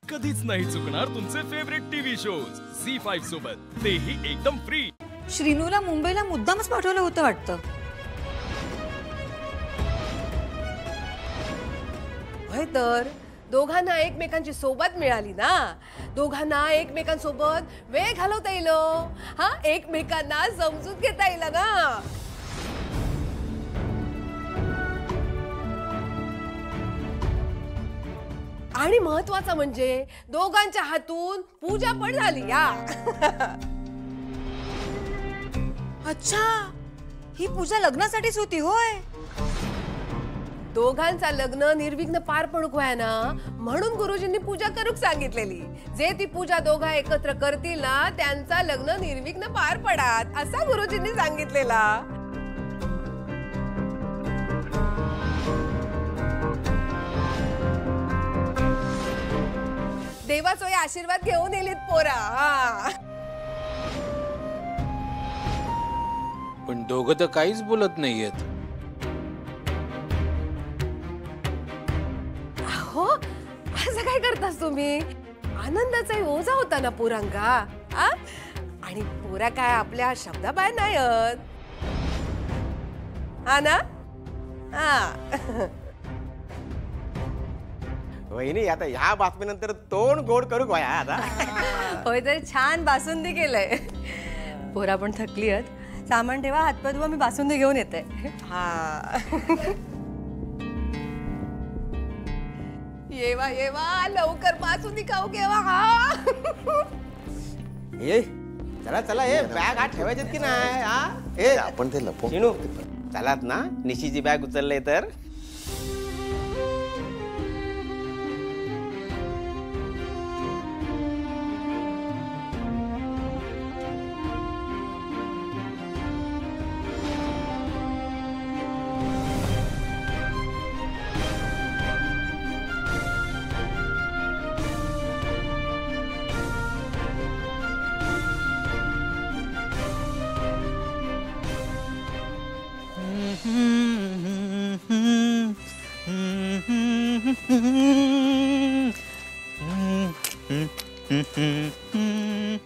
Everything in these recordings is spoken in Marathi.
कधीच नाही चुकणार तुमचे फेवरेट टीव्ही शोज झी5 सोबत, तेही एकदम फ्री। श्रीनूला मुंबईला मुद्दामच पाठवलं होतं वाटतं। होय तर दोघांना एकमेकांची सोबत मिळाली ना, दोघांना एकमेकांसोबत वेळ घालवता येईल, हा एकमेकांना समजून घेता येईल ना। आणि महत्वाचं म्हणजे दोघांच्या हातून पूजा पण झाली या। अच्छा, ही पूजा लग्नासाठीच होती होय। दोघांचा लग्न निर्विघ्न पार पडूक व्हाय ना, म्हणून गुरुजींनी पूजा करूक सांगितलेली। जे ती पूजा दोघा एकत्र करतील ना, त्यांचा लग्न निर्विघ्न पार पडात असा गुरुजींनी सांगितलेला। देवाचो आशीर्वाद घेऊन येलीत पोरा। पण दोघं तर काहीच बोलत नाहीयेत। हो, असं काय करतास तुम्ही? आनंदाचा ओझा होता ना पोरांका, आणि पोरा काय आपल्या शब्दाबाहेर नाहीत, हा ना? वहिनी, आता ह्या बातमीनंतर तोंड गोड करू गोया आता। होय तर छान बासुंदी केलंय। पोरा पण थकली आहेत, सामान ठेवा, हातपाय धुवा, मी बासुंदी घेऊन येते। हा, येवा येवा, लवकर बासुंदी खाऊ घेवा। हा ए चला चला, ए बॅग हात ठेवायचे की नाही? हा ए आपण ते लपवू। शिनू चलात ना, निशीची बॅग उचलले तर।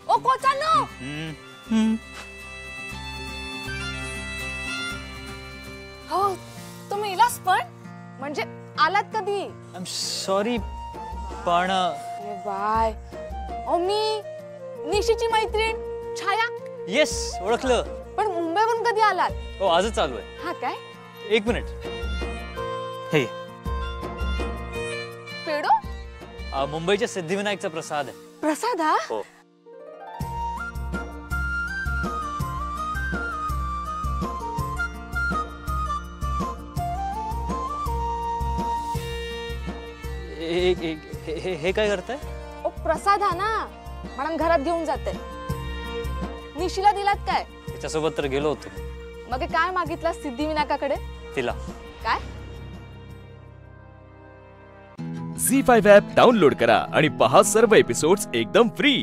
ओ कोचानो, हो तुम्ही इलास पण म्हणजे आलात कधी? आय एम सॉरी पण बाय। ओ मी निशीची मैत्रीण छाया। येस, ओळखलं। पण मुंबईवरून कधी आलात? हो, आजच चालू आहे। हा काय? एक मिनिट, हे पेडो मुंबईच्या सिद्धिविनायकचा प्रसाद आहे। प्रसाद? हा हो। हे काय करताय? ओ प्रसाद हा ना, म्हणून घरात घेऊन जाते। निशीला दिलात काय? त्याच्यासोबत तर गेलो होतो। मग काय मागितला सिद्धिविनायकाकडे? तिला काय? झी5 ॲप डाउनलोड करा आणि पहा सर्व एपिसोड्स एकदम फ्री।